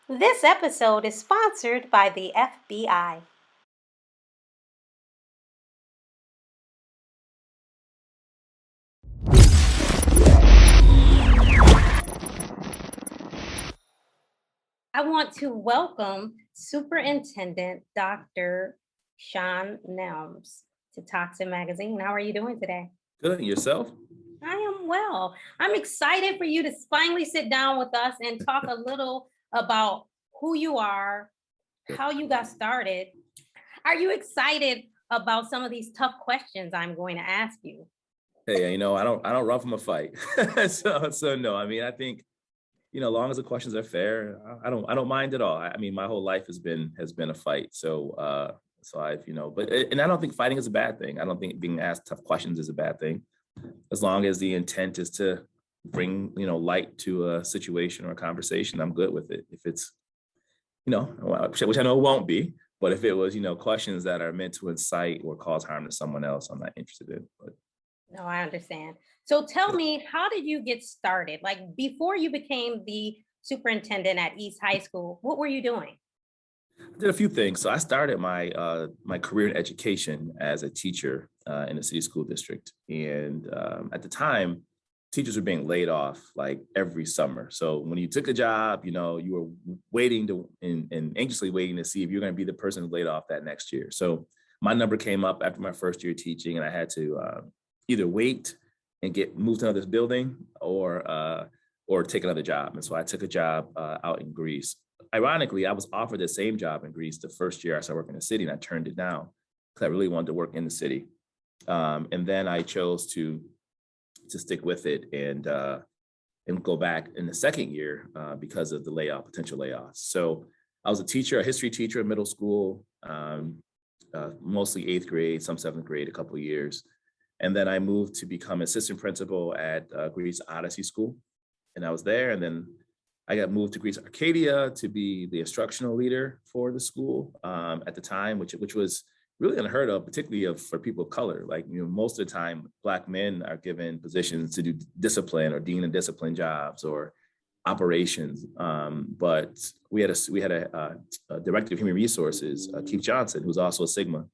This episode is sponsored by the FBI. I want to welcome Superintendent Dr. Shaun Nelms to Tocsin Magazine. How are you doing today? Good. And yourself? I am well. I'm excited for you to finally sit down with us and talk a little about who you are, how you got started. Are you excited about some of these tough questions I'm going to ask you? Hey, I don't run from a fight. So no, I mean, I think, long as the questions are fair, I don't mind at all. I mean, my whole life has been a fight. So I've, and I don't think fighting is a bad thing. I don't think being asked tough questions is a bad thing, as long as the intent is to bring, light to a situation or a conversation. I'm good with it. If it's, which I know it won't be, but if it was, questions that are meant to incite or cause harm to someone else, I'm not interested in. But No, I understand. So tell me, how did you get started? Like before you became the superintendent at East High School, what were you doing? I did a few things. So I started my career in education as a teacher in the city school district, and at the time, teachers were being laid off like every summer. So when you took a job, you were waiting to and anxiously waiting to see if you're going to be the person laid off that next year. So my number came up after my first year teaching, and I had to either wait and get moved to another building or take another job. And so I took a job out in Greece. Ironically, I was offered the same job in Greece the first year I started working in the city, and I turned it down because I really wanted to work in the city. And then I chose to stick with it and go back in the second year because of the potential layoffs. So I was a teacher, a history teacher in middle school, mostly eighth grade, some seventh grade, a couple of years. And then I moved to become assistant principal at Greece Odyssey School. And I was there. And then I got moved to Greece Arcadia to be the instructional leader for the school at the time, which was really unheard of, particularly for people of color. Like, most of the time, Black men are given positions to do discipline or dean of discipline jobs or operations. But we had a director of human resources, Keith Johnson, who's also a Sigma,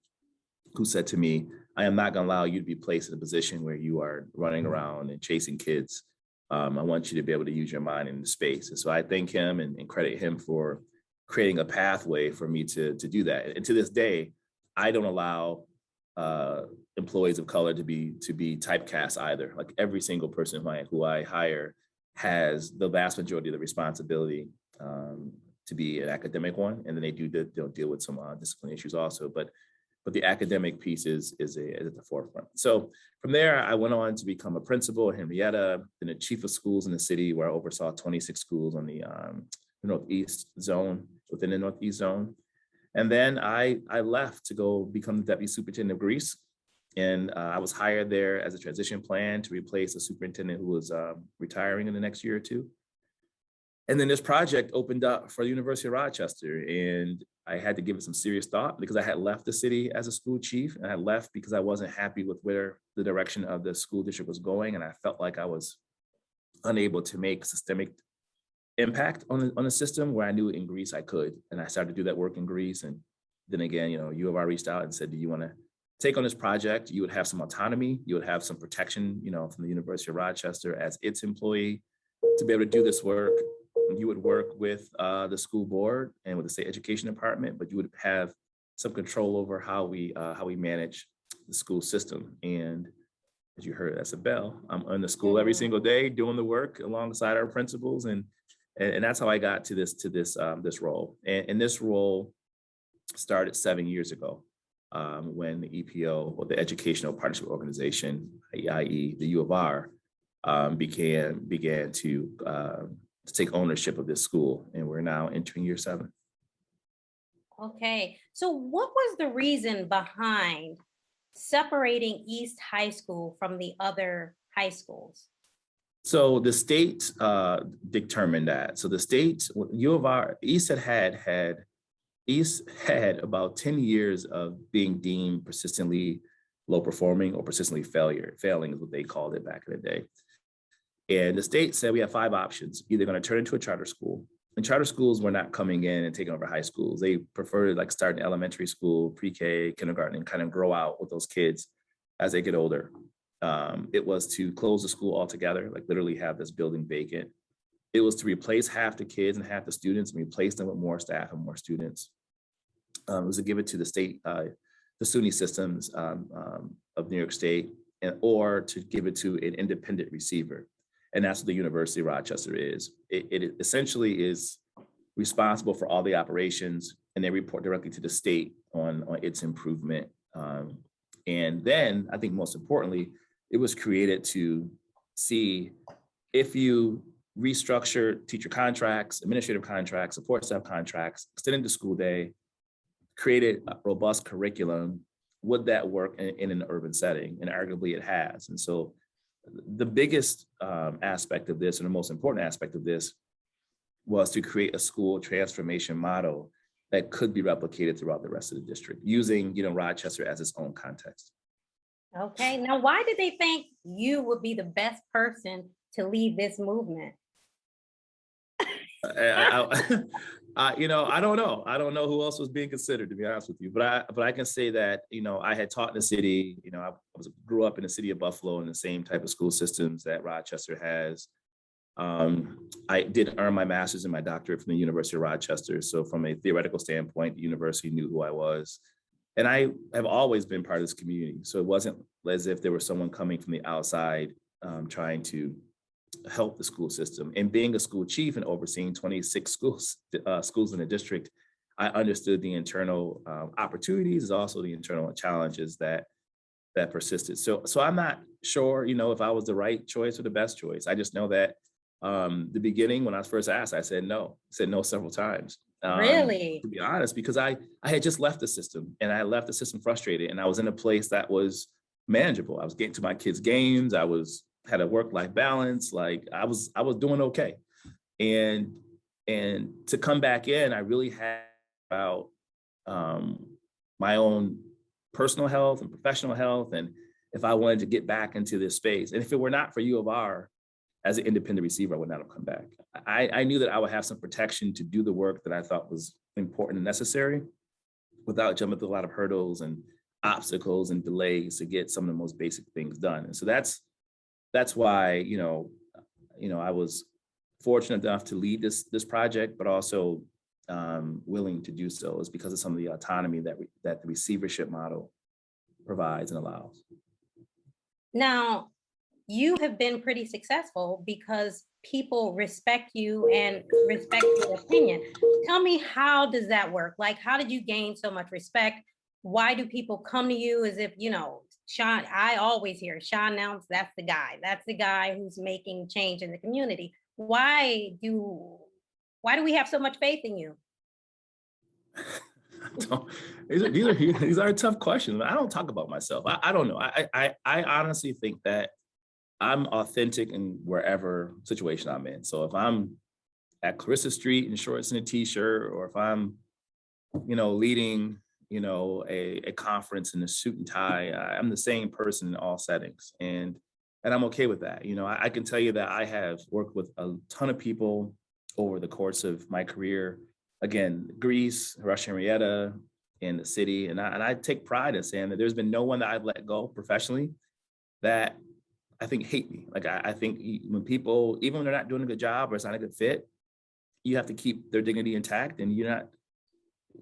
who said to me, I am not going to allow you to be placed in a position where you are running around and chasing kids. I want you to be able to use your mind in the space. And so I thank him and credit him for creating a pathway for me to do that. And to this day, I don't allow employees of color to be typecast either. Like, every single person who I hire has the vast majority of the responsibility to be an academic one, and then they'll deal with some discipline issues also. But the academic piece is at the forefront. So from there, I went on to become a principal at Henrietta, then a chief of schools in the city, where I oversaw 26 schools on the Northeast zone, within the Northeast zone. And then I left to go become the deputy superintendent of Greece. And I was hired there as a transition plan to replace a superintendent who was retiring in the next year or two. And then this project opened up for the University of Rochester, and I had to give it some serious thought because I had left the city as a school chief, and I left because I wasn't happy with where the direction of the school district was going, and I felt like I was unable to make systemic impact on the system where I knew in Greece I could. And I started to do that work in Greece. And then again, U of R reached out and said, do you want to take on this project? You would have some autonomy, you would have some protection, from the University of Rochester as its employee to be able to do this work. You would work with the school board and with the state education department, but you would have some control over how we manage the school system. And as you heard, that's a bell. I'm in the school every single day doing the work alongside our principals, and that's how I got to this role. And this role started 7 years ago when the EPO, or the Educational Partnership Organization, i.e. the U of R, began to take ownership of this school, and we're now entering year 7. Okay. So what was the reason behind separating East High School from the other high schools? So the state determined that. So the state, U of R, East had about 10 years of being deemed persistently low performing or persistently failing is what they called it back in the day. And the state said we have 5 options. Either going to turn into a charter school, and charter schools were not coming in and taking over high schools. They preferred like starting elementary school, pre-K, kindergarten, and kind of grow out with those kids as they get older. It was to close the school altogether, like literally have this building vacant. It was to replace half the kids and half the students and replace them with more staff and more students. It was to give it to the state, the SUNY systems of New York State, or to give it to an independent receiver. And that's what the University of Rochester is. It essentially is responsible for all the operations, and they report directly to the state on its improvement. And then I think most importantly, it was created to see if you restructure teacher contracts, administrative contracts, support staff contracts, extended the school day, created a robust curriculum, would that work in an urban setting? And arguably it has. And so the biggest aspect of this, and the most important aspect of this, was to create a school transformation model that could be replicated throughout the rest of the district, using, Rochester as its own context. Okay, now why did they think you would be the best person to lead this movement? I don't know. I don't know who else was being considered, to be honest with you. But I can say that, I had taught in the city. I grew up in the city of Buffalo in the same type of school systems that Rochester has. I did earn my master's and my doctorate from the University of Rochester. So from a theoretical standpoint, the university knew who I was. And I have always been part of this community. So it wasn't as if there was someone coming from the outside trying to help the school system. And being a school chief and overseeing 26 schools in the district, I understood the internal opportunities, also the internal challenges that persisted. So I'm not sure, if I was the right choice or the best choice. I just know that the beginning, when I was first asked, I said no. I said no several times. Really? To be honest, because I had just left the system, and I left the system frustrated, and I was in a place that was manageable. I was getting to my kids' games. I had a work-life balance. Like I was doing okay. And to come back in, I really had about my own personal health and professional health, and if I wanted to get back into this space. And if it were not for U of R, as an independent receiver, I would not have come back. I knew that I would have some protection to do the work that I thought was important and necessary without jumping through a lot of hurdles and obstacles and delays to get some of the most basic things done. And so that's why, I was fortunate enough to lead this project, but also willing to do so, is because of some of the autonomy that the receivership model provides and allows. Now, you have been pretty successful because people respect you and respect your opinion. Tell me, how does that work? Like, how did you gain so much respect? Why do people come to you as if, Shaun, I always hear Shaun Nelms, that's the guy. That's the guy who's making change in the community. Why do we have so much faith in you? These are tough questions. I don't talk about myself. I don't know. I honestly think that I'm authentic in wherever situation I'm in. So if I'm at Clarissa Street in shorts and a t-shirt, or if I'm, leading, a conference in a suit and tie, I'm the same person in all settings. And I'm okay with that. I can tell you that I have worked with a ton of people over the course of my career. Again, Greece, Russia, Henrietta, in the city. And I take pride in saying that there's been no one that I've let go professionally that I think hate me. Like I think when people, even when they're not doing a good job or it's not a good fit, you have to keep their dignity intact, and you're not,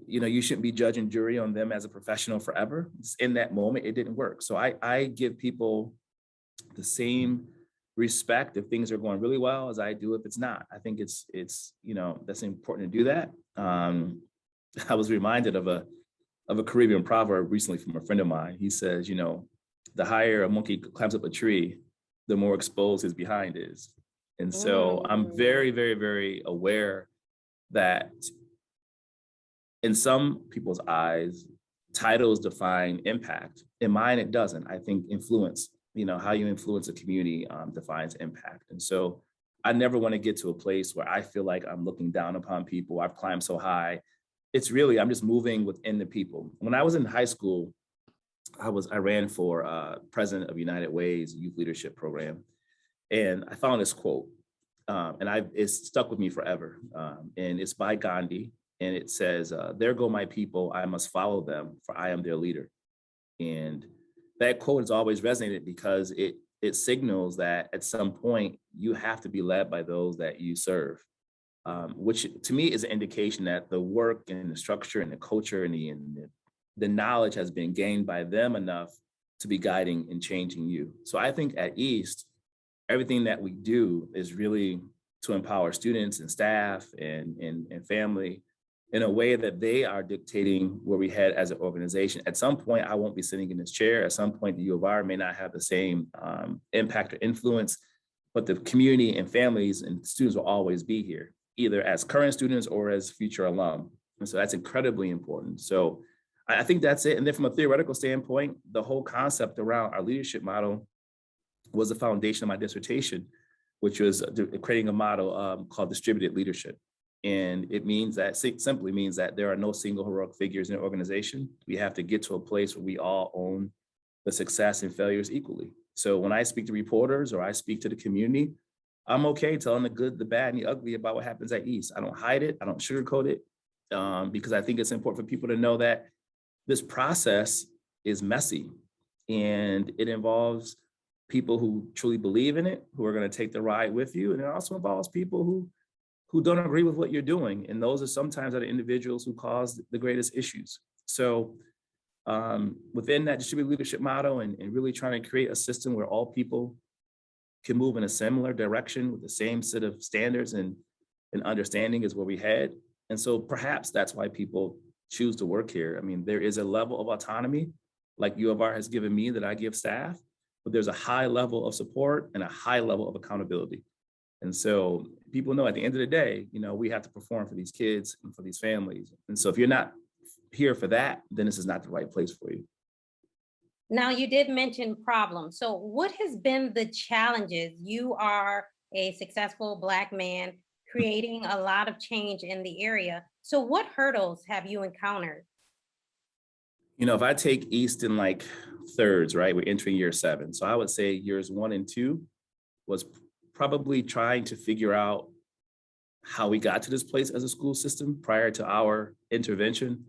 you shouldn't be judge and jury on them as a professional forever. In that moment, it didn't work. So I give people the same respect if things are going really well as I do if it's not. I think it's that's important to do that. I was reminded of a Caribbean proverb recently from a friend of mine. He says, the higher a monkey climbs up a tree, the more exposed his behind is. And so I'm very, very, very aware that in some people's eyes, titles define impact. In mine, it doesn't. I think influence, how you influence a community defines impact. And so I never want to get to a place where I feel like I'm looking down upon people. I've climbed so high. It's really, I'm just moving within the people. When I was in high school, I ran for president of United Way's youth leadership program. And I found this quote. it's stuck with me forever. And it's by Gandhi, and it says, "There go my people, I must follow them, for I am their leader." And that quote has always resonated because it signals that at some point you have to be led by those that you serve, which to me is an indication that the work and the structure and the culture and the knowledge has been gained by them enough to be guiding and changing you. So I think at East, everything that we do is really to empower students and staff and family in a way that they are dictating where we head as an organization. At some point, I won't be sitting in this chair. At some point, the U of R may not have the same impact or influence, but the community and families and students will always be here, either as current students or as future alum. And so that's incredibly important. So I think that's it. And then from a theoretical standpoint, the whole concept around our leadership model was the foundation of my dissertation, which was creating a model called distributed leadership. And it means that, simply means that there are no single heroic figures in an organization. We have to get to a place where we all own the success and failures equally. So when I speak to reporters or I speak to the community, I'm okay telling the good, the bad, and the ugly about what happens at East. I don't hide it. I don't sugarcoat it, because I think it's important for people to know that this process is messy and it involves people who truly believe in it, who are going to take the ride with you. And it also involves people who don't agree with what you're doing. And those are sometimes the individuals who cause the greatest issues. So within that distributed leadership model and really trying to create a system where all people can move in a similar direction with the same set of standards and understanding is where we head. And so perhaps that's why people choose to work here. I mean, there is a level of autonomy like U of R has given me that I give staff, but there's a high level of support and a high level of accountability. And so people know at the end of the day, we have to perform for these kids and for these families. And so if you're not here for that, then this is not the right place for you. Now, you did mention problems. So what has been the challenges? You are a successful Black man creating a lot of change in the area. So what hurdles have you encountered? If I take East in like thirds, right, we're entering year 7. So I would say years 1 and 2 was probably trying to figure out how we got to this place as a school system prior to our intervention.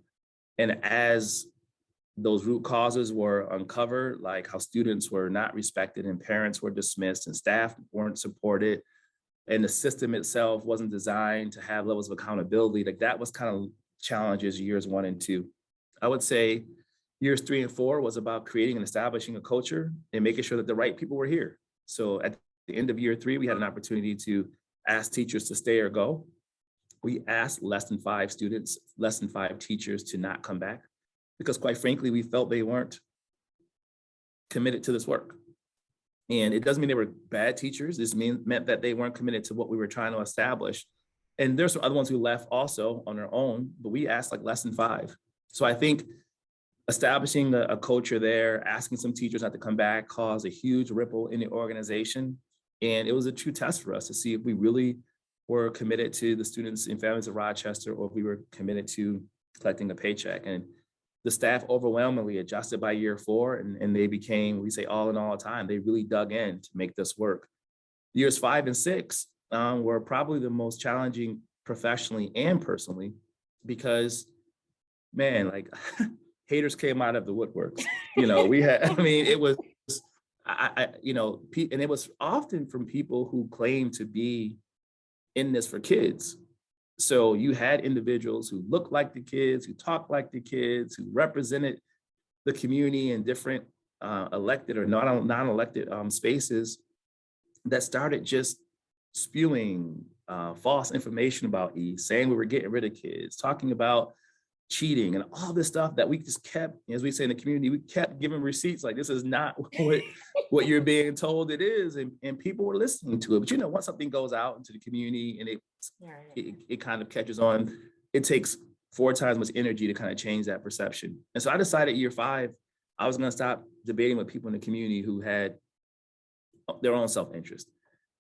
And as those root causes were uncovered, like how students were not respected and parents were dismissed and staff weren't supported, and the system itself wasn't designed to have levels of accountability, like that was kind of challenges years 1 and 2. I would say years 3 and 4 was about creating and establishing a culture and making sure that the right people were here. So at the end of year 3, we had an opportunity to ask teachers to stay or go. We asked less than 5 students, less than 5 teachers to not come back, because quite frankly, we felt they weren't committed to this work. And it doesn't mean they were bad teachers. This meant that they weren't committed to what we were trying to establish. And there's some other ones who left also on their own, but we asked like less than 5. So I think establishing a culture there, asking some teachers not to come back, caused a huge ripple in the organization. And it was a true test for us to see if we really were committed to the students and families of Rochester, or if we were committed to collecting a paycheck. And the staff overwhelmingly adjusted by year 4, and they became, we say all in all the time, they really dug in to make this work. Years 5 and 6 were probably the most challenging professionally and personally, because man, like haters came out of the woodworks. We had, it was, and it was often from people who claimed to be in this for kids. So you had individuals who looked like the kids, who talked like the kids, who represented the community in different elected or non-elected spaces that started just spewing false information about East, saying we were getting rid of kids, talking about cheating and all this stuff that we just kept, as we say in the community, we kept giving receipts like this is not what you're being told it is. And people were listening to it. But once something goes out into the community and it kind of catches on, it takes 4 times as much energy to kind of change that perception. And so I decided year 5, I was going to stop debating with people in the community who had their own self-interest.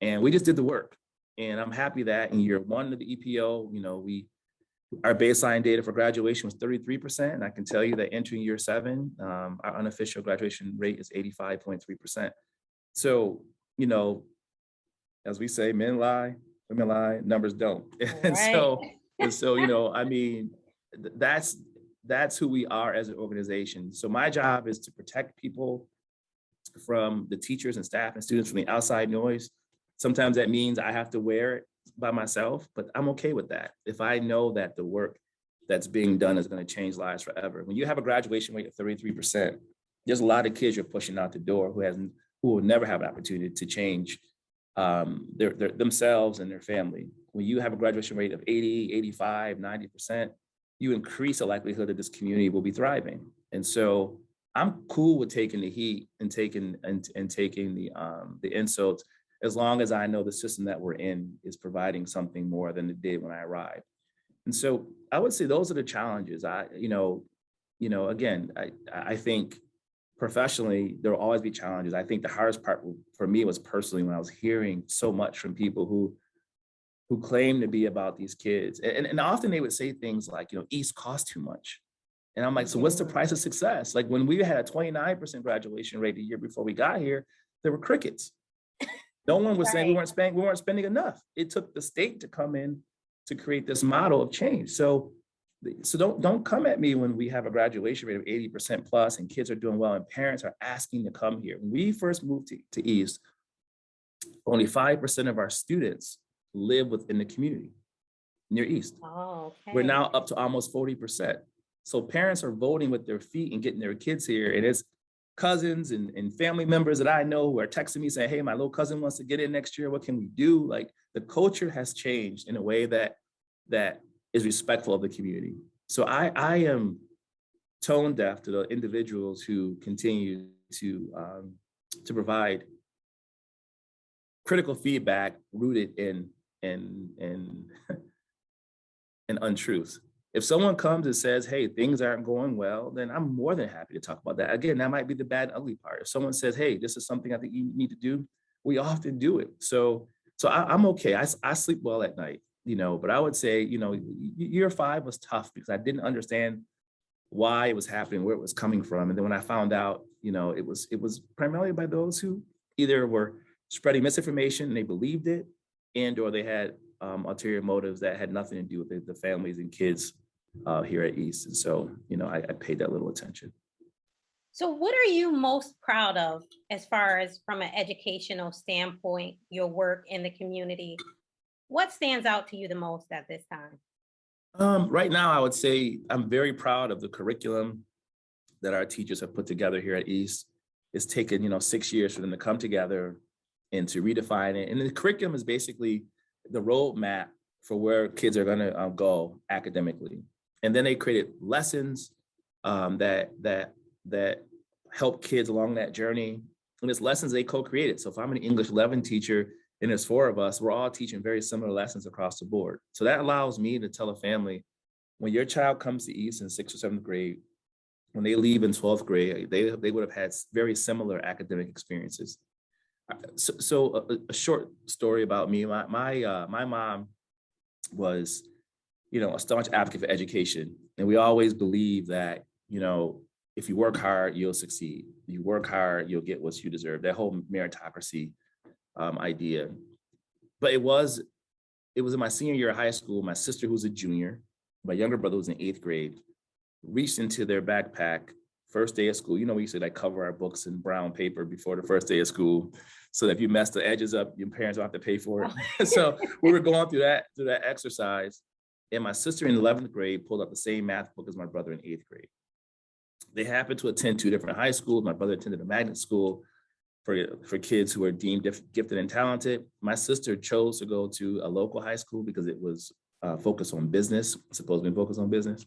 And we just did the work. And I'm happy that in year 1 of the EPO, our baseline data for graduation was 33%. And I can tell you that entering year 7, our unofficial graduation rate is 85.3%. So, as we say, men lie, women lie, numbers don't. Right. And so, you know, I mean, that's who we are as an organization. So my job is to protect people from the teachers and staff and students from the outside noise. Sometimes that means I have to wear it by myself, but I'm okay with that. If I know that the work that's being done is going to change lives forever. When you have a graduation rate of 33%, there's a lot of kids you're pushing out the door who will never have an opportunity to change themselves and their family. When you have a graduation rate of 80, 85, 90%, you increase the likelihood that this community will be thriving. And so I'm cool with taking the heat and taking the insults, as long as I know the system that we're in is providing something more than it did when I arrived. And so I would say those are the challenges. Again, I think professionally, there will always be challenges. I think the hardest part for me was personally when I was hearing so much from people who claim to be about these kids. And often they would say things like, East costs too much. And I'm like, so what's the price of success? Like when we had a 29% graduation rate the year before we got here, there were crickets. No one was saying we weren't spending enough. It took the state to come in to create this model of change. So don't come at me when we have a graduation rate of 80% plus and kids are doing well and parents are asking to come here. When we first moved to East, only 5% of our students live within the community near East. Oh, okay. We're now up to almost 40%. So parents are voting with their feet and getting their kids here. And it's cousins and family members that I know who are texting me saying, hey, my little cousin wants to get in next year. What can we do? Like the culture has changed in a way that is respectful of the community. So I am tone deaf to the individuals who continue to provide critical feedback rooted in untruths. If someone comes and says, hey, things aren't going well, then I'm more than happy to talk about that. Again, that might be the bad, ugly part. If someone says, hey, this is something I think you need to do, we often do it. So I'm okay. I sleep well at night, but I would say, year 5 was tough because I didn't understand why it was happening, where it was coming from. And then when I found out, it was primarily by those who either were spreading misinformation and they believed it, and or they had ulterior motives that had nothing to do with the families and kids here at East. And so, I paid that little attention. So what are you most proud of as far as from an educational standpoint, your work in the community? What stands out to you the most at this time? Right now, I would say I'm very proud of the curriculum that our teachers have put together here at East. It's taken, 6 years for them to come together and to redefine it. And the curriculum is basically the roadmap for where kids are going to go academically. And then they created lessons that help kids along that journey. And it's lessons they co-created. So if I'm an English 11 teacher and there's 4 of us, we're all teaching very similar lessons across the board. So that allows me to tell a family, when your child comes to East in 6th or 7th grade, when they leave in 12th grade, they would have had very similar academic experiences. So a short story about me. My mom was, a staunch advocate for education. And we always believe that, if you work hard, you'll succeed. If you work hard, you'll get what you deserve. That whole meritocracy idea. But it was in my senior year of high school. My sister, who's a junior, my younger brother was in 8th grade, reached into their backpack, first day of school. We used to cover our books in brown paper before the first day of school, so that if you mess the edges up, your parents don't have to pay for it. So we were going through that exercise. And my sister in 11th grade pulled up the same math book as my brother in 8th grade. They happened to attend 2 different high schools. My brother attended a magnet school for kids who are deemed gifted and talented. My sister chose to go to a local high school because it was focused on business, supposed to be focused on business.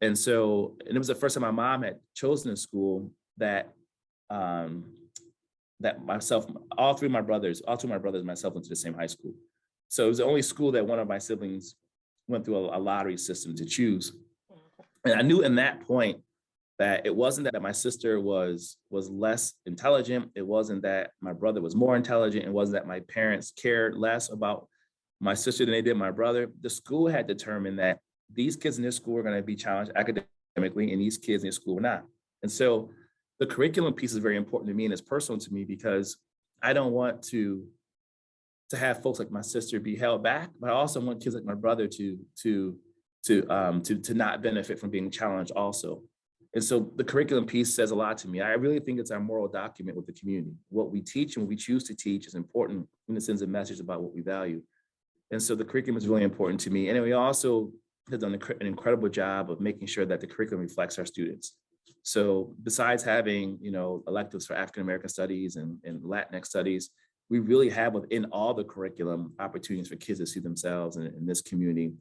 And it was the first time my mom had chosen a school that myself, all 2 of my brothers, and myself went to the same high school. So it was the only school that one of my siblings went through a lottery system to choose. And I knew in that point that it wasn't that my sister was less intelligent. It wasn't that my brother was more intelligent. It wasn't that my parents cared less about my sister than they did my brother. The school had determined that these kids in this school were going to be challenged academically, and these kids in this school were not. And so the curriculum piece is very important to me, and it's personal to me because I don't want to to have folks like my sister be held back, but I also want kids like my brother to not benefit from being challenged also. And so the curriculum piece says a lot to me. I really think it's our moral document with the community. What we teach and what we choose to teach is important when it sends a message about what we value. And so the curriculum is really important to me. And we also have done an incredible job of making sure that the curriculum reflects our students. So besides having, electives for African American studies and Latinx studies, we really have within all the curriculum opportunities for kids to see themselves in this community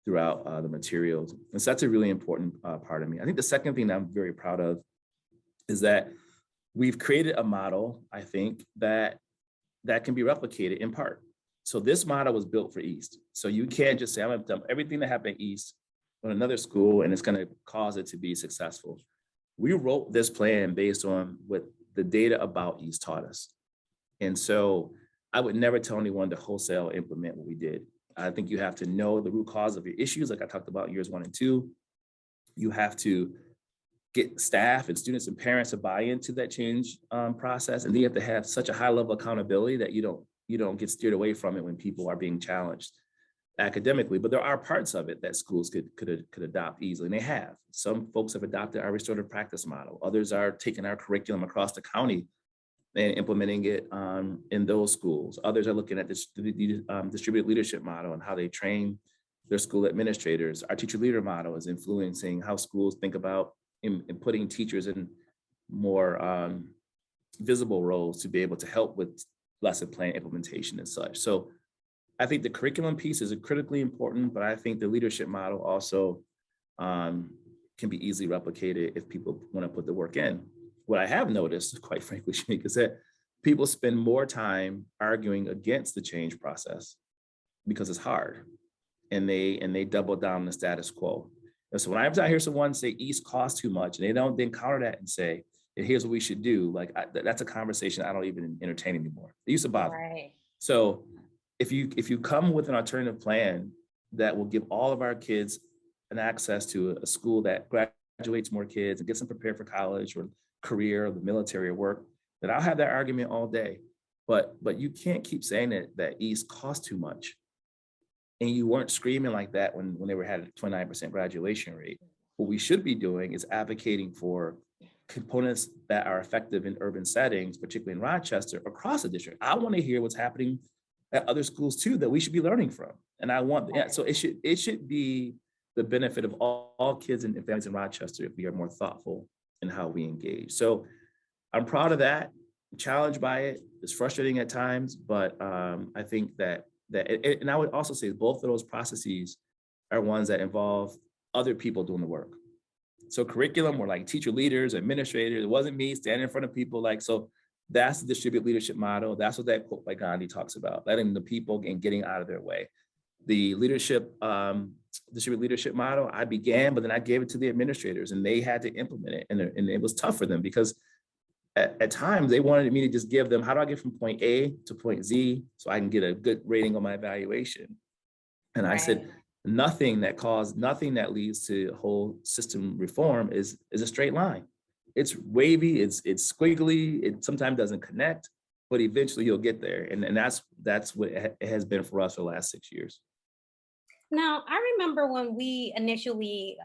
throughout the materials. And so that's a really important part of me. I think the second thing that I'm very proud of is that we've created a model, I think, that can be replicated in part. So this model was built for East. So you can't just say, I'm gonna dump everything that happened at East on another school and it's gonna cause it to be successful. We wrote this plan based on what the data about East taught us. And so I would never tell anyone to wholesale implement what we did. I think you have to know the root cause of your issues, like I talked about in years 1 and 2. You have to get staff and students and parents to buy into that change process. And then you have to have such a high level of accountability that you don't get steered away from it when people are being challenged academically. But there are parts of it that schools could adopt easily, and they have. Some folks have adopted our restorative practice model. Others are taking our curriculum across the county and implementing it in those schools. Others are looking at this distributed leadership model and how they train their school administrators. Our teacher leader model is influencing how schools think about in putting teachers in more visible roles to be able to help with lesson plan implementation and such. So I think the curriculum piece is critically important, but I think the leadership model also can be easily replicated if people want to put the work in. What I have noticed, quite frankly, Shanique, is that people spend more time arguing against the change process because it's hard, and they double down on the status quo. And so when I hear someone say East costs too much, and they don't then counter that and say, and here's what we should do, that's a conversation I don't even entertain anymore. It used to bother me. So if you come with an alternative plan that will give all of our kids an access to a school that graduates more kids and gets them prepared for college or career or the military or work, then I'll have that argument all day. But you can't keep saying that East costs too much. And you weren't screaming like that when they had a 29% graduation rate. What we should be doing is advocating for components that are effective in urban settings, particularly in Rochester, across the district. I want to hear what's happening at other schools too that we should be learning from. And I want, so it should be the benefit of all kids and families in Rochester if we are more thoughtful in how we engage. So I'm proud of that, I'm challenged by it. It's frustrating at times, but I think that and I would also say both of those processes are ones that involve other people doing the work. So curriculum were like teacher leaders, administrators. It wasn't me standing in front of people so that's the distributed leadership model. That's what that quote by Gandhi talks about, letting the people and getting out of their way. The leadership, distributed leadership model, I began, but then I gave it to the administrators and they had to implement it. And it was tough for them because at times they wanted me to just give them, how do I get from point A to point Z so I can get a good rating on my evaluation? And I said, nothing that leads to whole system reform is a straight line. It's wavy, it's squiggly, it sometimes doesn't connect, but eventually you'll get there. And that's what it has been for us for the last 6 years. Now, I remember when we initially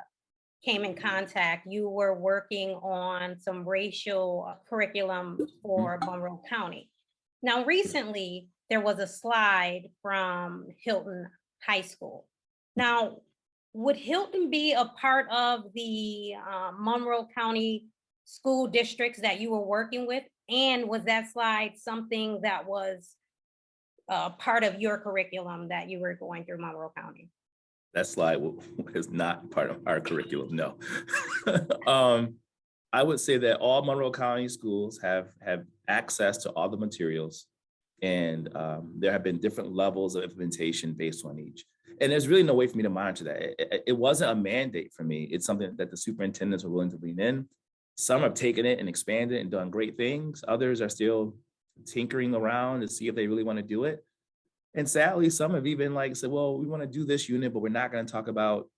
came in contact, you were working on some racial curriculum for Monroe County. Now, recently, there was a slide from Hilton High School. Now, would Hilton be a part of the Monroe County school districts that you were working with? And was that slide something that was part of your curriculum that you were going through Monroe County? That slide is not part of our curriculum, no. I would say that all Monroe County schools have access to all the materials, and there have been different levels of implementation based on each. And there's really no way for me to monitor that. It wasn't a mandate for me. It's something that the superintendents are willing to lean in. Some have taken it and expanded it and done great things. Others are still tinkering around to see if they really want to do it. And sadly, some have even said, well, we want to do this unit, but we're not going to talk about,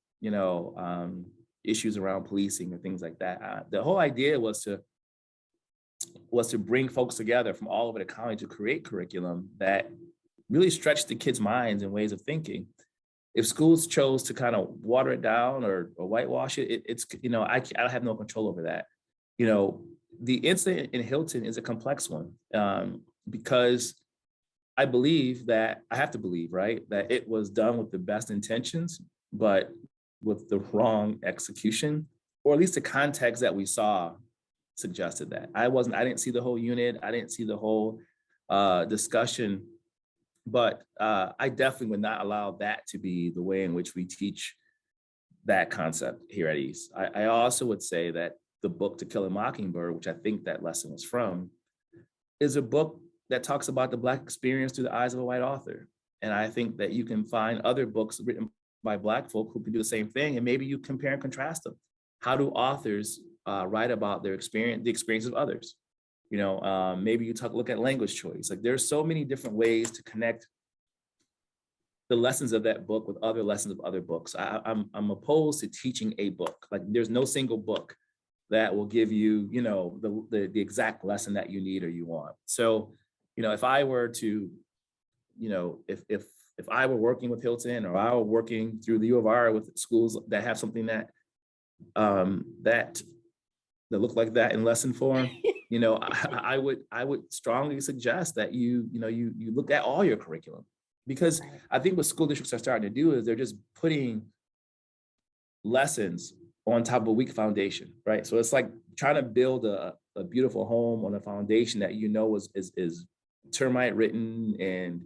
issues around policing or things like that. The whole idea was to bring folks together from all over the county to create curriculum that really stretch the kids' minds and ways of thinking. If schools chose to kind of water it down or whitewash it, it's, I have no control over that. The incident in Hilton is a complex one, because I have to believe, right, that it was done with the best intentions, but with the wrong execution, or at least the context that we saw suggested that. I didn't see the whole unit. I didn't see the whole discussion, but I definitely would not allow that to be the way in which we teach that concept here at East. I also would say that the book To Kill a Mockingbird, which I think that lesson was from, is a book that talks about the Black experience through the eyes of a white author. And I think that you can find other books written by Black folk who can do the same thing, and maybe you compare and contrast them. How do authors write about their experience, the experience of others? Maybe you look at language choice. Like, there's so many different ways to connect the lessons of that book with other lessons of other books. I'm opposed to teaching a book. Like, there's no single book that will give you, the exact lesson that you need or you want. So, if I were to, if I were working with Hilton, or I were working through the U of R with schools that have something that look like that in lesson form, I would strongly suggest that you look at all your curriculum, because I think what school districts are starting to do is they're just putting lessons on top of a weak foundation, right? So it's like trying to build a beautiful home on a foundation that is termite ridden, and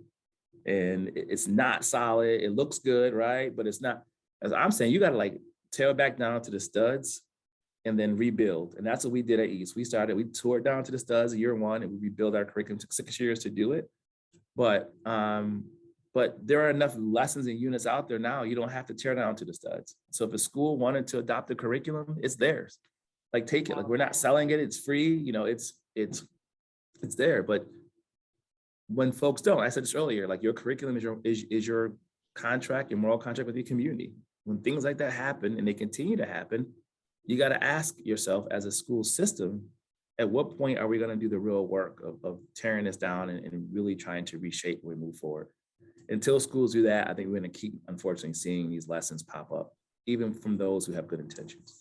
it's not solid. It looks good, right? But it's not. As I'm saying, you got to like tear it back down to the studs and then rebuild. And that's what we did at East. We tore it down to the studs in year one, and we rebuilt our curriculum. It took 6 years to do it. But there are enough lessons and units out there now. You don't have to tear down to the studs. So if a school wanted to adopt a curriculum, it's theirs. Like, take it. Like, we're not selling it. It's free. It's there. But when folks don't, I said this earlier, like, your curriculum is your contract, your moral contract with your community. When things like that happen, and they continue to happen, you got to ask yourself, as a school system, at what point are we going to do the real work of tearing this down and really trying to reshape where we move forward? Until schools do that, I think we're going to keep, unfortunately, seeing these lessons pop up, even from those who have good intentions.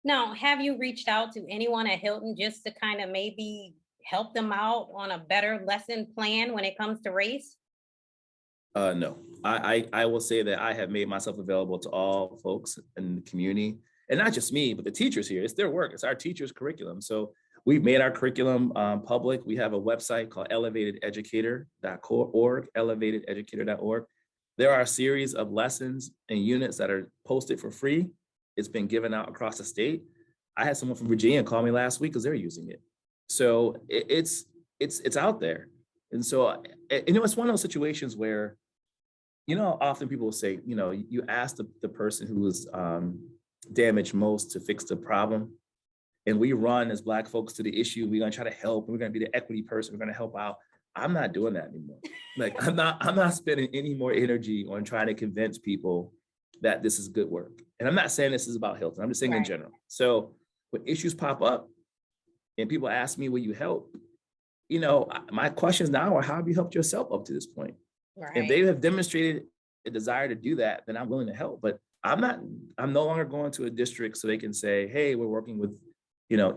Now, have you reached out to anyone at Hilton just to kind of maybe help them out on a better lesson plan when it comes to race? No, I will say that I have made myself available to all folks in the community, and not just me, but the teachers here. It's their work. It's our teachers' curriculum. So we've made our curriculum public. We have a website called elevatededucator.org, elevatededucator.org. There are a series of lessons and units that are posted for free. It's been given out across the state. I had someone from Virginia call me last week because they're using it. So it's out there. And so, it's one of those situations where, often people will say, you ask the person who was damaged most to fix the problem. And we run as Black folks to the issue. We're going to try to help. We're going to be the equity person. We're going to help out. I'm not doing that anymore. Like, I'm not spending any more energy on trying to convince people that this is good work. And I'm not saying this is about Hilton. I'm just saying in general. So when issues pop up and people ask me, will you help? My questions now are, how have you helped yourself up to this point? Right. If they have demonstrated a desire to do that, then I'm willing to help. But I'm no longer going to a district so they can say, hey, we're working with,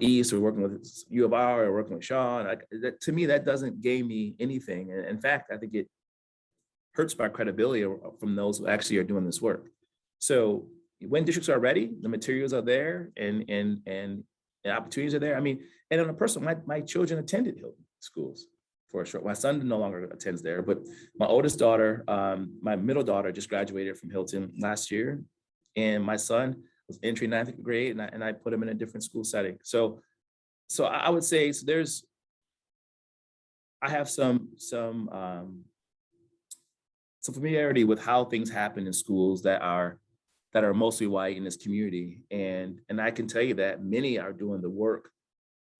East, we're working with U of R, or working with Shaun. To me, that doesn't gain me anything. And in fact, I think it hurts my credibility from those who actually are doing this work. So when districts are ready, the materials are there, and opportunities are there. I mean, and on a personal, my children attended Hilton schools for a short. My son no longer attends there, but my oldest daughter, my middle daughter, just graduated from Hilton last year, and my son was entering 9th grade, and I put him in a different school setting. So I would say, I have some familiarity with how things happen in schools that are mostly white in this community, and I can tell you that many are doing the work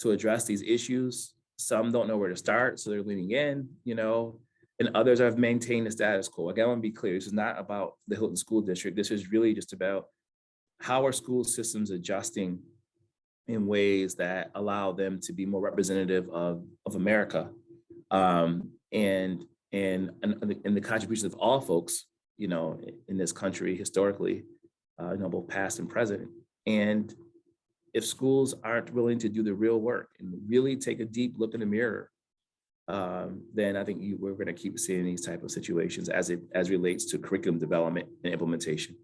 to address these issues. Some don't know where to start, so they're leaning in, and others have maintained the status quo. Again, I want to be clear, this is not about the Hilton School District. This is really just about how are school systems adjusting in ways that allow them to be more representative of America. And and the contributions of all folks, in this country historically, both past and present. And if schools aren't willing to do the real work and really take a deep look in the mirror, then I think we're going to keep seeing these type of situations as relates to curriculum development and implementation.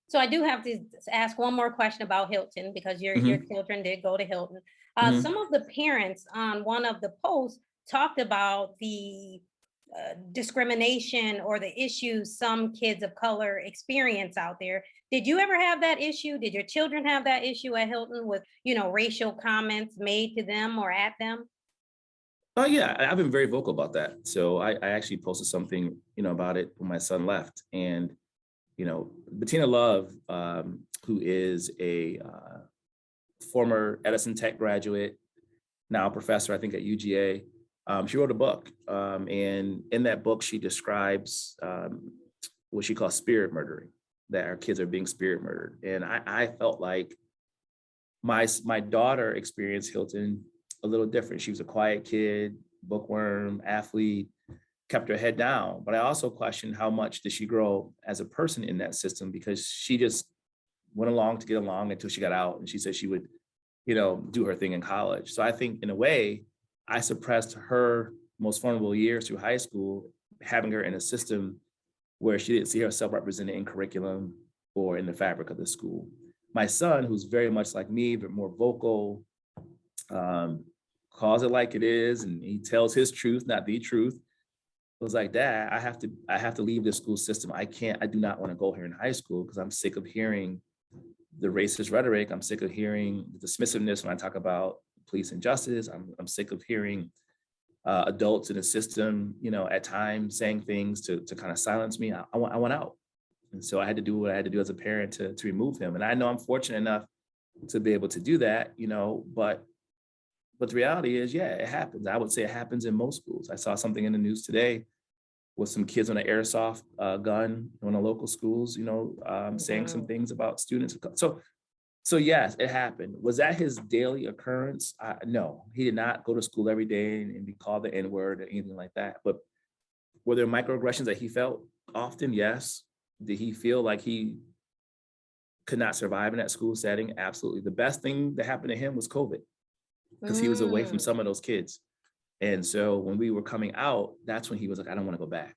So I do have to ask one more question about Hilton because your Mhm, children did go to Hilton. Some mhm. of the parents on one of the posts talked about the discrimination or the issues some kids of color experience out there. Did you ever have that issue? Did your children have that issue at Hilton with, racial comments made to them or at them? Oh yeah, I've been very vocal about that. So I actually posted something, about it when my son left. And, Bettina Love, who is a former Edison Tech graduate, now professor, I think at UGA, she wrote a book. And in that book, she describes what she calls spirit murdering, that our kids are being spirit murdered. And I felt like my daughter experienced Hilton a little different. She was a quiet kid, bookworm, athlete, kept her head down. But I also questioned how much did she grow as a person in that system, because she just went along to get along until she got out. And she said she would, do her thing in college. So I think in a way, I suppressed her most vulnerable years through high school, having her in a system where she didn't see herself represented in curriculum or in the fabric of the school. My son, who's very much like me, but more vocal, calls it like it is, and he tells his truth, not the truth. Was like, Dad, I have to leave this school system. I do not want to go here in high school because I'm sick of hearing the racist rhetoric. I'm sick of hearing the dismissiveness when I talk about police and justice. I'm sick of hearing adults in the system, at times saying things to kind of silence me. I want out. And so I had to do what I had to do as a parent to remove him. And I know I'm fortunate enough to be able to do that, but the reality is, yeah, it happens. I would say it happens in most schools. I saw something in the news today with some kids on an airsoft gun in a local schools, saying some Mhm. things about students. So yes, it happened. Was that his daily occurrence? No, he did not go to school every day and be called the N-word or anything like that. But were there microaggressions that he felt often? Yes. Did he feel like he could not survive in that school setting? Absolutely. The best thing that happened to him was COVID, because he was away from Mm, some of those kids. And so when we were coming out, that's when he was like, I don't want to go back.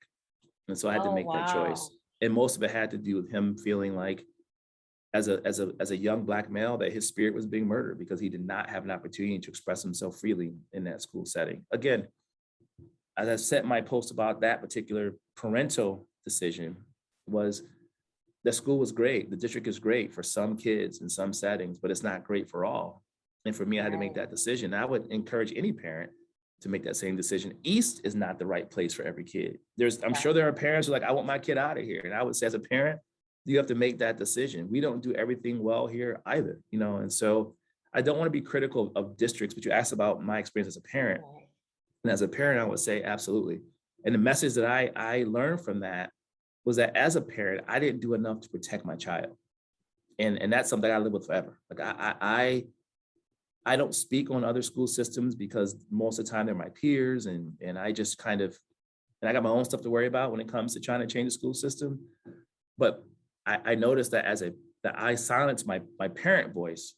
And so I had to oh, make that choice. wow. And most of it had to do with him feeling like as a young Black male that his spirit was being murdered because he did not have an opportunity to express himself freely in that school setting. Again, as I set my post about that particular parental decision, was the school was great. The district is great for some kids in some settings, but it's not great for all. And for me, I had to make Right. that decision. I would encourage any parent to make that same decision. East is not the right place for every kid. I'm Right. sure there are parents who are like, I want my kid out of here. And I would say, as a parent, you have to make that decision. We don't do everything well here either, and so I don't want to be critical of districts, but you asked about my experience as a parent. Right. And as a parent, I would say absolutely. And the message that I learned from that was that as a parent, I didn't do enough to protect my child. And that's something I live with forever. Like I don't speak on other school systems because most of the time they're my peers, and I just kind of, and I got my own stuff to worry about when it comes to trying to change the school system. But I noticed that that I silenced my parent voice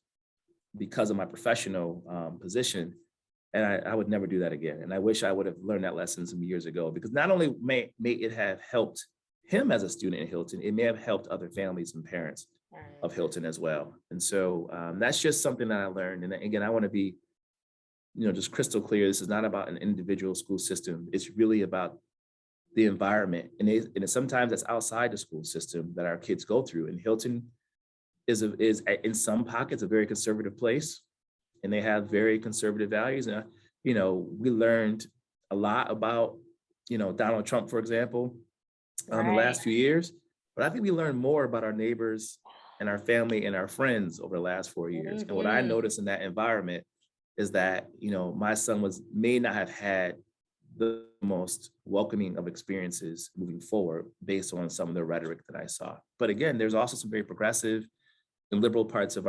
because of my professional position. And I would never do that again. And I wish I would have learned that lesson some years ago, because not only may it have helped him as a student in Hilton, it may have helped other families and parents Right. of Hilton as well. And so that's just something that I learned. And again, I want to be, just crystal clear. This is not about an individual school system. It's really about the environment. And sometimes that's outside the school system that our kids go through. And Hilton is in some pockets a very conservative place, and they have very conservative values. And we learned a lot about Donald Trump, for example, the Right. last few years. But I think we learned more about our neighbors and our family and our friends over the last 4 years. And what I Mhm. noticed in that environment is that my son may not have had the most welcoming of experiences moving forward based on some of the rhetoric that I saw. But again, there's also some very progressive and liberal parts of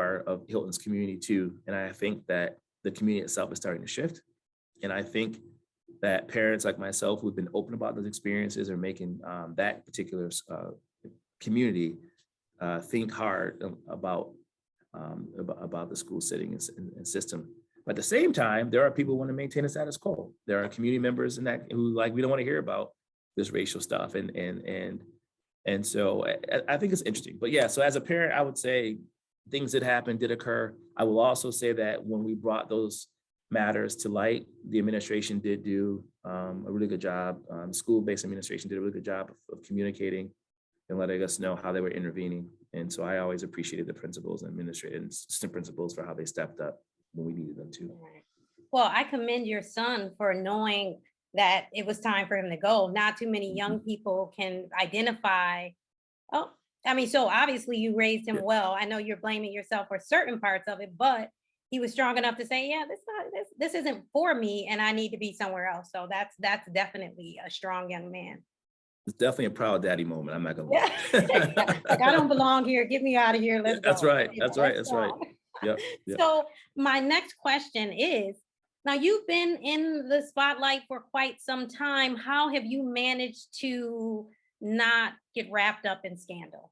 Hilton's community too. And I think that the community itself is starting to shift. And I think that parents like myself who've been open about those experiences are making that particular community think hard about the school setting and system. But at the same time, there are people who want to maintain a status quo. There are community members in that who like, we don't want to hear about this racial stuff. And so I think it's interesting. But yeah, so as a parent, I would say things that happened did occur. I will also say that when we brought those matters to light, the administration did do a really good job. School-based administration did a really good job of communicating and letting us know how they were intervening. And so I always appreciated the principals and administrators and assistant principals for how they stepped up when we needed them to. Well, I commend your son for knowing that it was time for him to go. Not too many young people can identify. Oh, I mean, so obviously you raised him well. I know you're blaming yourself for certain parts of it, but he was strong enough to say, yeah, this isn't for me and I need to be somewhere else. So that's definitely a strong young man. It's definitely a proud daddy moment. I'm not gonna Yeah. lie. Like, I don't belong here. Get me out of here. Let's That's go. right. You know, That's right. let's That's right. go. Yep. Yep. So my next question is, now you've been in the spotlight for quite some time. How have you managed to not get wrapped up in scandal?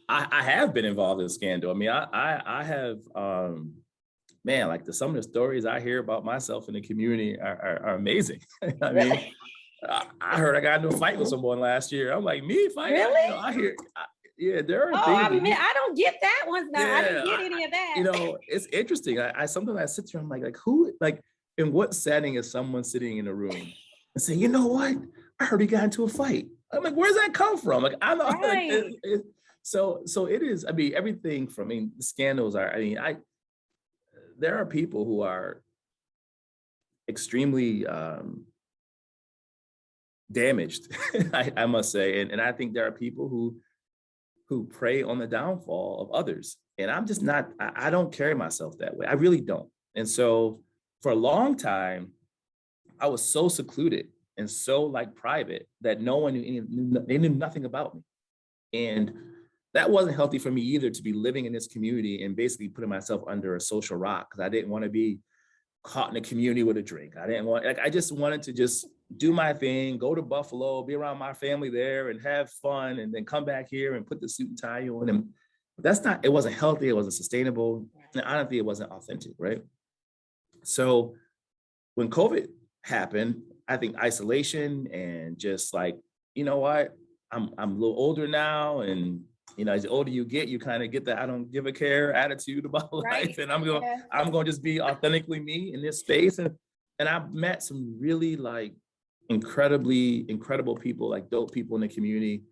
I have been involved in scandal. I mean, I have, man, like some of the stories I hear about myself in the community are amazing. I mean, I heard I got into a fight with someone last year. I'm like, me fight? Really? You know, yeah, there are Oh, things. I don't get that one. No, I didn't get any of that. You know, it's interesting. I sometimes I sit there, I'm like who, like, in what setting is someone sitting in a room and say, you know what? I heard he got into a fight. I'm like, where's that come from? Like, I'm not Right. like, so it is. I mean, everything from, I mean, the scandals are, I mean, there are people who are extremely damaged, I must say. And I think there are people who prey on the downfall of others. And I'm just not, I don't carry myself that way. I really don't. And so for a long time, I was so secluded and so like private that no one they knew nothing about me. And that wasn't healthy for me either, to be living in this community and basically putting myself under a social rock, because I didn't want to be caught in the community with a drink. I didn't want, like, I just wanted to just do my thing, go to Buffalo, be around my family there and have fun, and then come back here and put the suit and tie on. And that's not, it wasn't healthy, it wasn't sustainable, and honestly, it wasn't authentic, right? So when COVID happened, I think isolation and just like, you know what, I'm a little older now, and you know, as the older you get, you kind of get that I don't give a care attitude about life, and I'm going to just be authentically me in this space. And I've met some really like incredible people, like dope people in the community,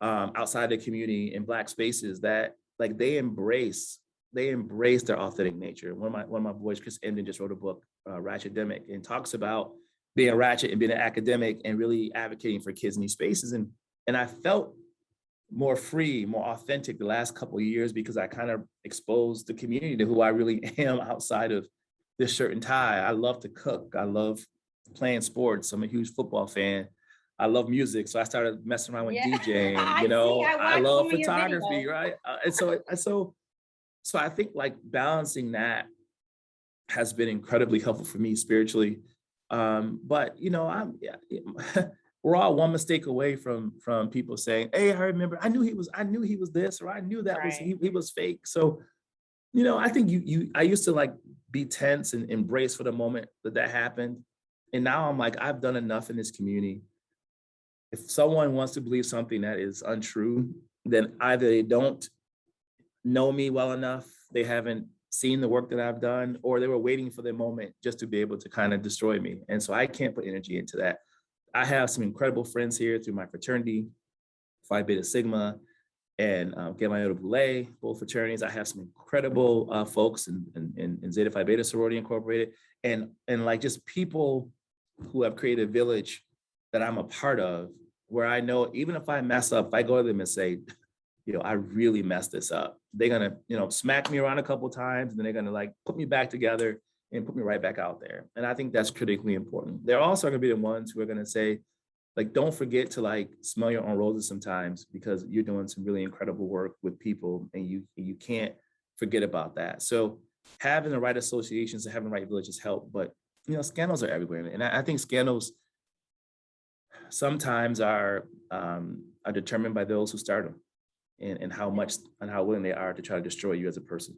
outside the community, in Black spaces, that like they embrace their authentic nature. One of my boys, Chris Endon, just wrote a book, Ratchetdemic, and talks about being a ratchet and being an academic and really advocating for kids in these spaces. And I felt more free, more authentic the last couple of years, because I kind of exposed the community to who I really am outside of this shirt and tie. I love to cook. I love playing sports. I'm a huge football fan. I love music. So I started messing around with DJing, you know, I love photography, right? And so I think like balancing that has been incredibly helpful for me spiritually. But you know, we're all one mistake away from people saying, "Hey, I remember, I knew he was this, or I knew that was he was fake." So, you know, I think I used to like be tense and embrace for the moment that happened, and now I'm like, I've done enough in this community. If someone wants to believe something that is untrue, then either they don't know me well enough, they haven't seen the work that I've done, or they were waiting for the moment just to be able to kind of destroy me. And so I can't put energy into that. I have some incredible friends here through my fraternity, Phi Beta Sigma, and Gamma Iota Boule, both fraternities. I have some incredible folks in Zeta Phi Beta Sorority Incorporated, and like just people who have created a village that I'm a part of, where I know even if I mess up, if I go to them and say, you know, I really messed this up, they're gonna, you know, smack me around a couple of times, and then they're gonna like put me back together and put me right back out there. And I think that's critically important. They're also gonna be the ones who are gonna say, like, don't forget to like smell your own roses sometimes, because you're doing some really incredible work with people, and you can't forget about that. So having the right associations and having the right villages help. But, scandals are everywhere. And I think scandals sometimes are determined by those who start them, and how much and how willing they are to try to destroy you as a person.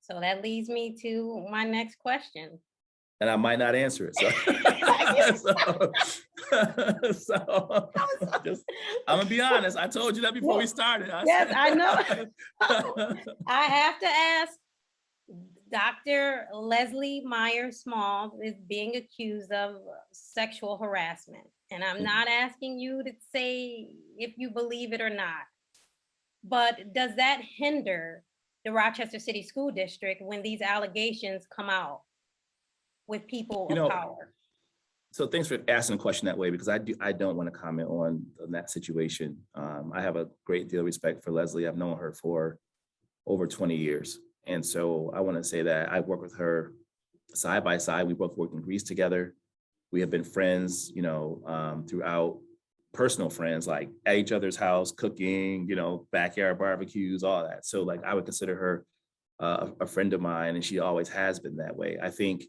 So that leads me to my next question. And I might not answer it. So, I'm gonna be honest. I told you that before we started. Yes, I know. I have to ask. Dr. Leslie Myers Small is being accused of sexual harassment. And I'm not asking you to say if you believe it or not, but does that hinder the Rochester City School District when these allegations come out with people of power? So thanks for asking the question that way, because I don't want to comment on that situation. I have a great deal of respect for Leslie. I've known her for over 20 years. And so I want to say that I've worked with her side by side. We both worked in Greece together. We have been friends, throughout, personal friends, like at each other's house, cooking, backyard barbecues, all that. So like I would consider her a friend of mine, and she always has been that way. I think,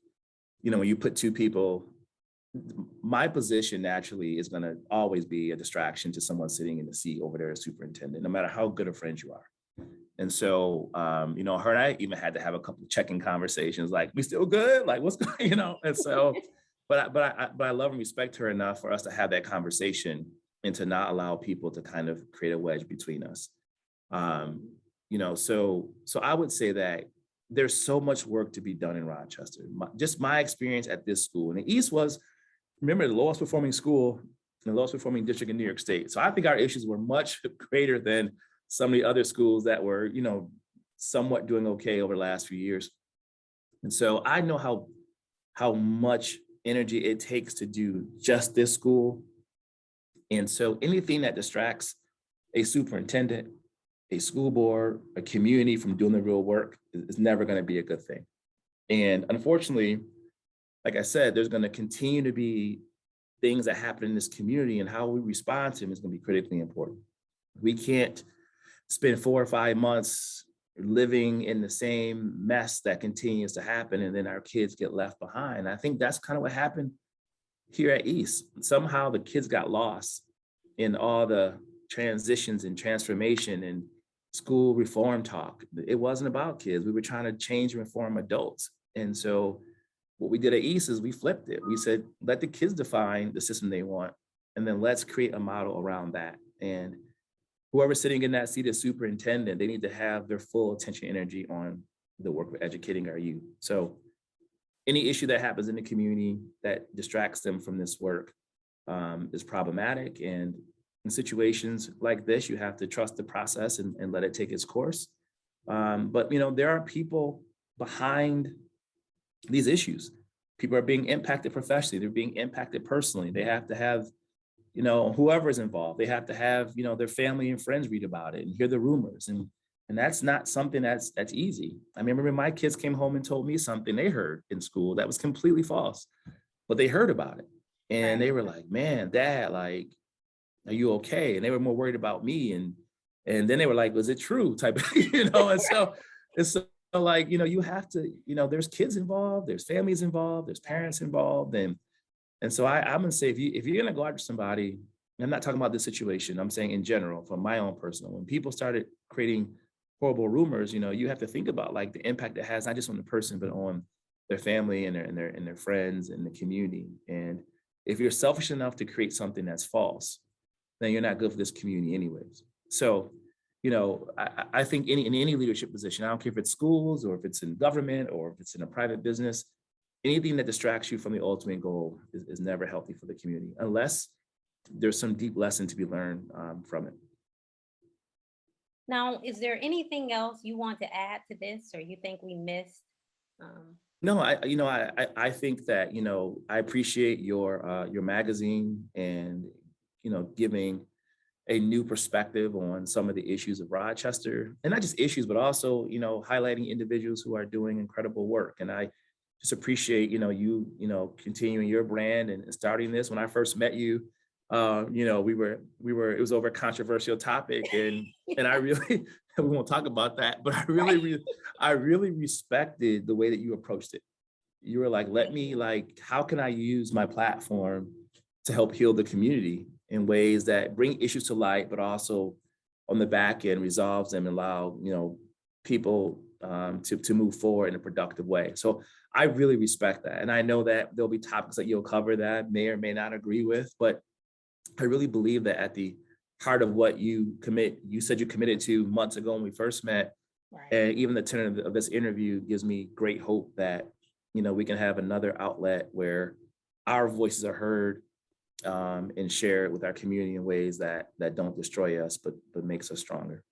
when you put two people, my position naturally is going to always be a distraction to someone sitting in the seat over there as superintendent, no matter how good of friends you are. And so, her and I even had to have a couple of check-in conversations, like, we still good? Like, what's going, And so, but I love and respect her enough for us to have that conversation and to not allow people to kind of create a wedge between us. So I would say that there's so much work to be done in Rochester. Just my experience at this school, and the East was, remember, the lowest performing school, the lowest performing district in New York State. So I think our issues were much greater than some of the other schools that were, somewhat doing okay over the last few years. And so I know how much energy it takes to do just this school. And so anything that distracts a superintendent, a school board, a community from doing the real work is never going to be a good thing. And unfortunately, like I said, there's going to continue to be things that happen in this community, and how we respond to them is going to be critically important. We can't spend 4 or 5 months living in the same mess that continues to happen, and then our kids get left behind. I think that's kind of what happened here at East. Somehow the kids got lost in all the transitions and transformation and school reform talk. It wasn't about kids. We were trying to change and reform adults. And so what we did at East is we flipped it. We said, let the kids define the system they want, and then let's create a model around that. And whoever's sitting in that seat as superintendent, they need to have their full attention and energy on the work of educating our youth. So any issue that happens in the community that distracts them from this work is problematic. And in situations like this, you have to trust the process and let it take its course. But there are people behind these issues. People are being impacted professionally. They're being impacted personally. They have to have whoever is involved, they have to have, their family and friends read about it and hear the rumors. And that's not something that's easy. I remember my kids came home and told me something they heard in school that was completely false, but they heard about it. And they were like, man, Dad, like, are you okay? And they were more worried about me. And then they were like, was it true? Type of, and so it's like, you have to, there's kids involved, there's families involved, there's parents involved. And so I'm going to say, if you're going to go after somebody, and I'm not talking about this situation, I'm saying in general, from my own personal, when people started creating horrible rumors, you have to think about like the impact it has, not just on the person, but on their family and their friends and the community. And if you're selfish enough to create something that's false, then you're not good for this community anyways. So, I think in any leadership position, I don't care if it's schools or if it's in government or if it's in a private business, anything that distracts you from the ultimate goal is never healthy for the community, unless there's some deep lesson to be learned from it. Now, is there anything else you want to add to this, or you think we missed? No, I think that, I appreciate your magazine and, giving a new perspective on some of the issues of Rochester, and not just issues, but also, highlighting individuals who are doing incredible work. And I just appreciate, you continuing your brand and starting this. When I first met you, we were, it was over a controversial topic, and I really we won't talk about that, but I really respected the way that you approached it. You were like, how can I use my platform to help heal the community in ways that bring issues to light, but also on the back end resolves them and allow, people to move forward in a productive way. So I really respect that. And I know that there'll be topics that you'll cover that I may or may not agree with, but I really believe that at the heart of what you said you committed to months ago when we first met, Right. and even the tenor of this interview gives me great hope that, we can have another outlet where our voices are heard and shared with our community in ways that don't destroy us, but makes us stronger.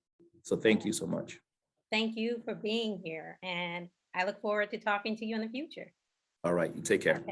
So thank you so much. Thank you for being here, and I look forward to talking to you in the future. All right, you take care.